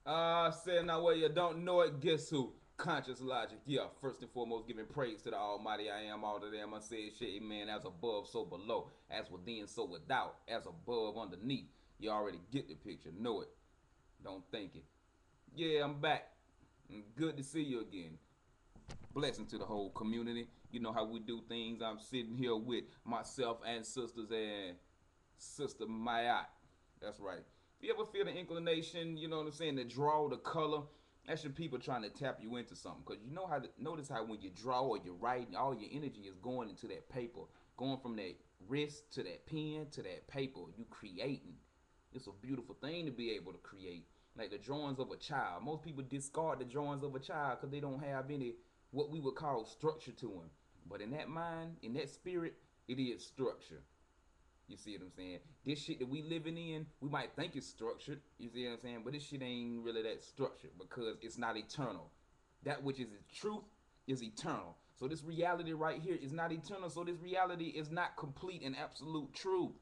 Said now where you don't know it, guess who? Conscious logic. Yeah, first and foremost, giving praise to the Almighty I am, all of them. I say shit, man, as above, so below. As within, so without. As above, underneath. You already get the picture. Know it. Don't think it. Yeah, I'm back. Good to see you again. Blessing to the whole community. You know how we do things. I'm sitting here with myself and sisters and Sister Mayat. That's right. If you ever feel the inclination, you know what I'm saying, to draw the color, that's your people trying to tap you into something. Because you know how to notice how when you draw or you're writing, all your energy is going into that paper, going from that wrist to that pen to that paper. You creating. It's a beautiful thing to be able to create. Like the drawings of a child. Most people discard the drawings of a child because they don't have any what we would call structure to them. But in that mind, in that spirit, it is structure. You see what I'm saying? This shit that we living in, we might think it's structured. You see what I'm saying? But this shit ain't really that structured because it's not eternal. That which is the truth is eternal. So this reality right here is not eternal. So this reality is not complete and absolute truth.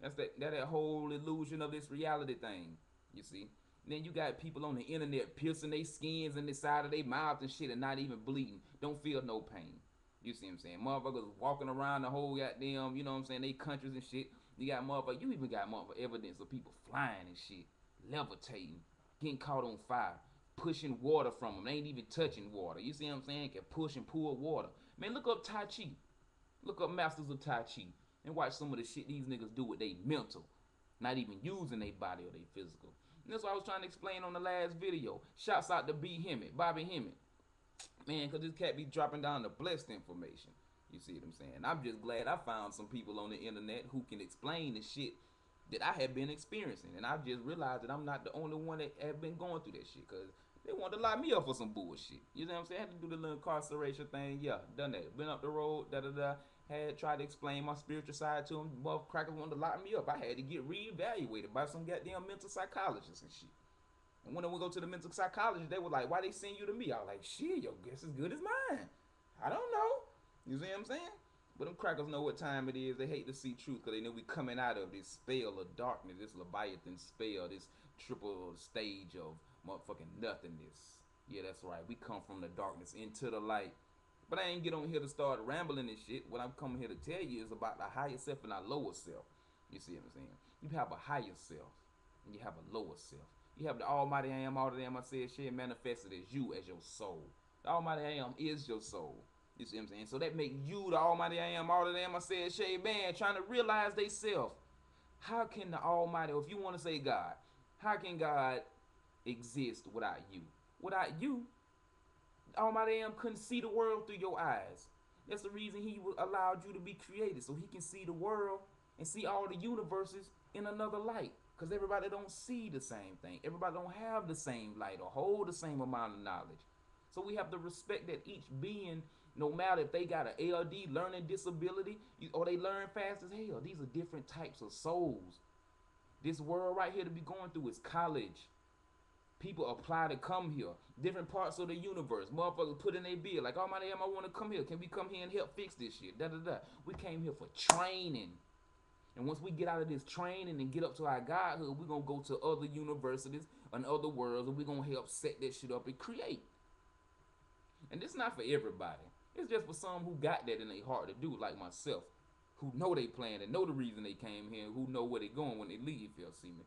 That's that whole illusion of this reality thing. You see? And then you got people on the internet piercing their skins and the side of their mouth and shit and not even bleeding. Don't feel no pain. You see what I'm saying? Motherfuckers walking around the whole goddamn, you know what I'm saying, they countries and shit. You got motherfuckers, you even got motherfucker evidence of people flying and shit, levitating, getting caught on fire, pushing water from them. They ain't even touching water. You see what I'm saying? Can push and pull water. Man, look up Tai Chi. Look up Masters of Tai Chi and watch some of the shit these niggas do with their mental. Not even using their body or their physical. And that's what I was trying to explain on the last video. Shouts out to B. Hemmitt, Bobby Hemmitt. Man, because this cat be dropping down the blessed information. You see what I'm saying? I'm just glad I found some people on the internet who can explain the shit that I have been experiencing. And I've just realized that I'm not the only one that have been going through that shit. Because they wanted to lock me up for some bullshit. You know what I'm saying? I had to do the little incarceration thing. Yeah, done that. Been up the road, da-da-da. Had tried to explain my spiritual side to them. Motherfuckers wanted to lock me up. I had to get reevaluated by some goddamn mental psychologists and shit. And when we go to the mental psychologist, they were like, "Why they send you to me?" I was like, "Shit, your guess is good as mine. I don't know." You see what I'm saying? But them crackers know what time it is. They hate to see truth because they know we coming out of this spell of darkness, this Leviathan spell, this triple stage of motherfucking nothingness. Yeah, that's right. We come from the darkness into the light. But I ain't get on here to start rambling and shit. What I'm coming here to tell you is about the higher self and our lower self. You see what I'm saying? You have a higher self and you have a lower self. You have the Almighty I am, all of them I said shit manifested as you as your soul. The Almighty I am is your soul. You see what I'm saying? So that make you the Almighty I am, all of them I said shit, man, trying to realize they self. How can the Almighty, or if you want to say God, how can God exist without you? Without you, the Almighty I am couldn't see the world through your eyes. That's the reason He allowed you to be created, so He can see the world and see all the universes in another light. Because everybody don't see the same thing. Everybody don't have the same light or hold the same amount of knowledge. So we have to respect that each being, no matter if they got an ALD, learning disability, or they learn fast as hell, these are different types of souls. This world right here to be going through is college. People apply to come here. Different parts of the universe. Motherfuckers put in their bid like, "Oh my damn, I want to come here. Can we come here and help fix this shit?" Da da da. We came here for training. And once we get out of this training and get up to our godhood, we're going to go to other universities and other worlds, and we're going to help set that shit up and create. And this is not for everybody. It's just for some who got that in their heart to do, like myself, who know they plan and know the reason they came here, and who know where they going when they leave here, see me.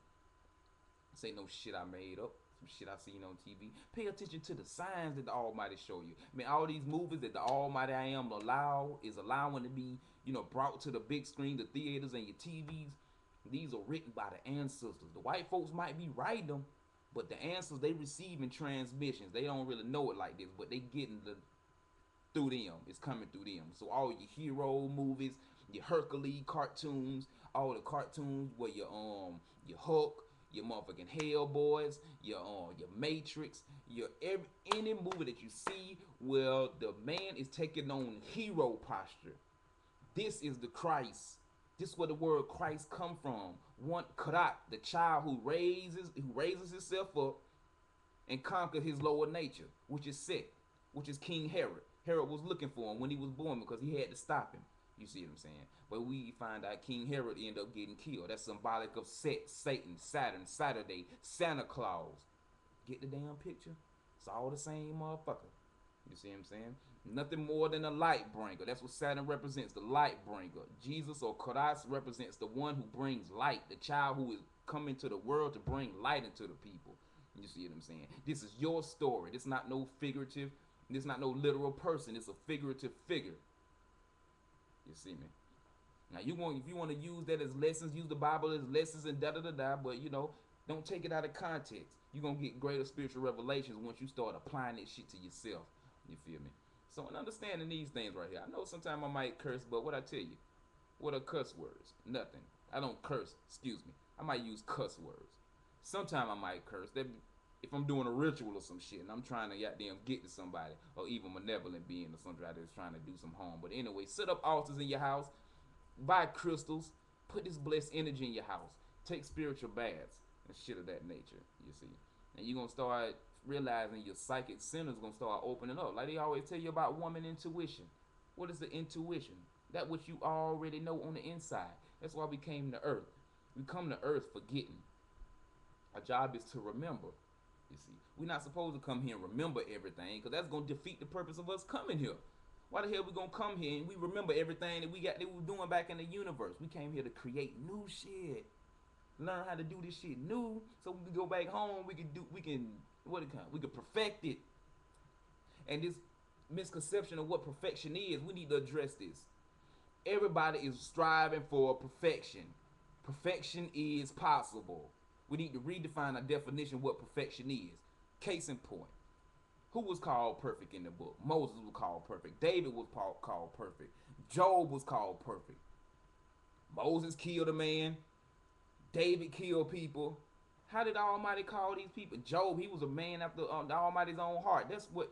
This ain't no shit I made up. Some shit I seen on TV. Pay attention to the signs that the Almighty show you. I mean, all these movies that the Almighty I am is allowing to be, brought to the big screen, the theaters, and your TVs. These are written by the ancestors. The white folks might be writing them, but the answers they receive in transmissions, they don't really know it like this, but they getting through them. It's coming through them. So all your hero movies, your Hercules cartoons, all the cartoons where your Hulk, your motherfucking Hellboys, your Matrix, any movie that you see where the man is taking on hero posture. This is the Christ. This is where the word Christ come from. One Karat, the child who raises himself up and conquer his lower nature, which is Seth, which is King Herod. Herod was looking for him when he was born because he had to stop him. You see what I'm saying? But we find out King Herod ended up getting killed. That's symbolic of Set, Satan, Saturn, Saturday, Santa Claus. Get the damn picture? It's all the same motherfucker. You see what I'm saying? Nothing more than a light bringer. That's what Saturn represents, the light bringer. Jesus or Christ represents the one who brings light, the child who is coming to the world to bring light into the people. You see what I'm saying? This is your story. This is not no figurative. This is not no literal person. It's a figurative figure. You see me? Now if you want to use that as lessons, use the Bible as lessons and da da da da. But don't take it out of context. You're gonna get greater spiritual revelations once you start applying that shit to yourself. You feel me? So in understanding these things right here, I know sometimes I might curse, but what I tell you, what are cuss words? Nothing. I don't curse. Excuse me. I might use cuss words. Sometimes I might curse. That if I'm doing a ritual or some shit and I'm trying to goddamn get to somebody, or even malevolent being or somebody that's trying to do some harm. But anyway, set up altars in your house, buy crystals, put this blessed energy in your house, take spiritual baths and shit of that nature. You see, and you're gonna start realizing your psychic centers gonna start opening up. Like they always tell you about woman intuition. What is the intuition? That which you already know on the inside. That's why we came to earth. We come to earth forgetting. Our job is to remember. You see, we're not supposed to come here and remember everything, because that's gonna defeat the purpose of us coming here. Why the hell we gonna come here and we remember everything that we were doing back in the universe? We came here to create new shit, learn how to do this shit new, so we can go back home. We can perfect it. And this misconception of what perfection is, we need to address this. Everybody is striving for perfection. Perfection is possible. We need to redefine our definition of what perfection is. Case in point, who was called perfect in the book? Moses was called perfect. David was called perfect. Job was called perfect. Moses killed a man. David killed people. How did the Almighty call these people? Job, he was a man after the Almighty's own heart. That's what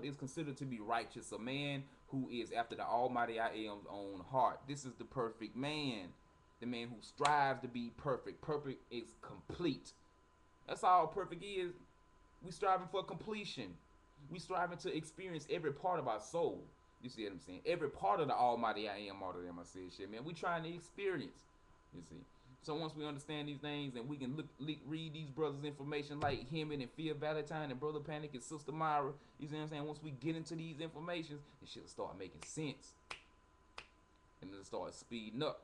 is considered to be righteous. A man who is after the Almighty I Am's own heart. This is the perfect man. The man who strives to be perfect. Perfect is complete. That's all perfect is. We striving for completion. We striving to experience every part of our soul. You see what I'm saying? Every part of the Almighty I Am, all of them I said shit, man. We trying to experience. You see? So once we understand these things and we can read these brothers' information like Hemmitt and Phil Valentine and Brother Panic and Sister Myra, you see what I'm saying? Once we get into these informations, it should start making sense. And it'll start speeding up.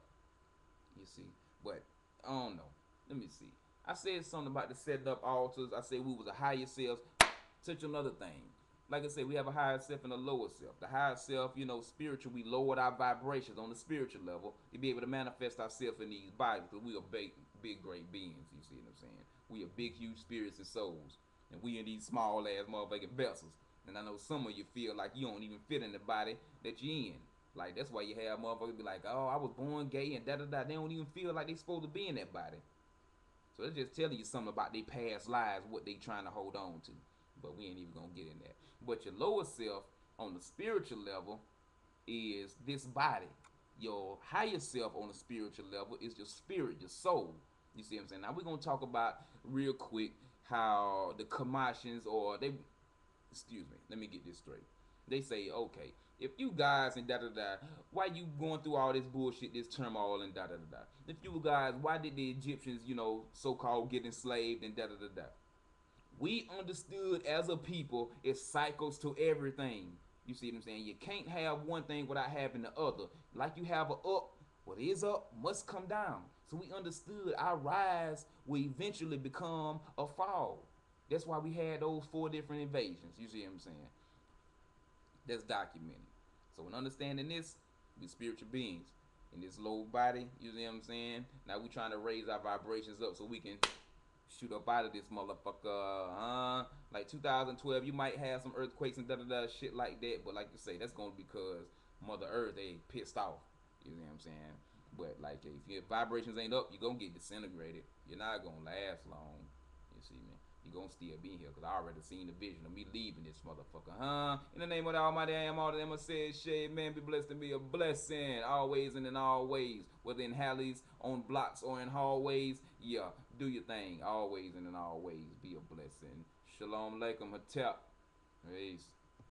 You see? But, I don't know. Let me see. I said something about the setting up altars. I said we was a higher self. Touch another thing. Like I said, we have a higher self and a lower self. The higher self, spiritual, we lowered our vibrations on the spiritual level to be able to manifest ourselves in these bodies, because we are big, great beings, you see what I'm saying? We are big, huge spirits and souls. And we in these small ass motherfucking vessels. And I know some of you feel like you don't even fit in the body that you're in. Like, that's why you have motherfuckers be like, oh, I was born gay and da-da-da. They don't even feel like they supposed to be in that body. So it's just telling you something about their past lives, what they trying to hold on to. But we ain't even gonna get in that. But your lower self on the spiritual level is this body. Your higher self on the spiritual level is your spirit, your soul. You see what I'm saying? Now we're gonna talk about real quick how the Kamashans let me get this straight. They say, okay, if you guys and da-da-da, why you going through all this bullshit, this turmoil and da-da-da-da? If you guys, why did the Egyptians, so-called get enslaved and da-da-da-da? We understood as a people, it's cycles to everything. You see what I'm saying? You can't have one thing without having the other. Like you have a up, what is up must come down. So we understood our rise will eventually become a fall. That's why we had those 4 different invasions. You see what I'm saying? That's documented. So in understanding this, we spiritual beings in this low body. You see what I'm saying? Now we trying to raise our vibrations up so we can shoot up out of this motherfucker. Like 2012, you might have some earthquakes and da-da-da shit like that. But like you say, that's going to be because Mother Earth, they pissed off. You know what I'm saying? But like, if your vibrations ain't up, you're going to get disintegrated. You're not going to last long. You see me? You're going to still be here, because I already seen the vision of me leaving this motherfucker. In the name of the Almighty, I am all of them. I said, shit, man, be blessed and be a blessing. Always and in all ways. Whether in alleys, on blocks, or in hallways. Yeah, do your thing. Always and in all ways. Be a blessing. Shalom Aleichem Hatep. Peace.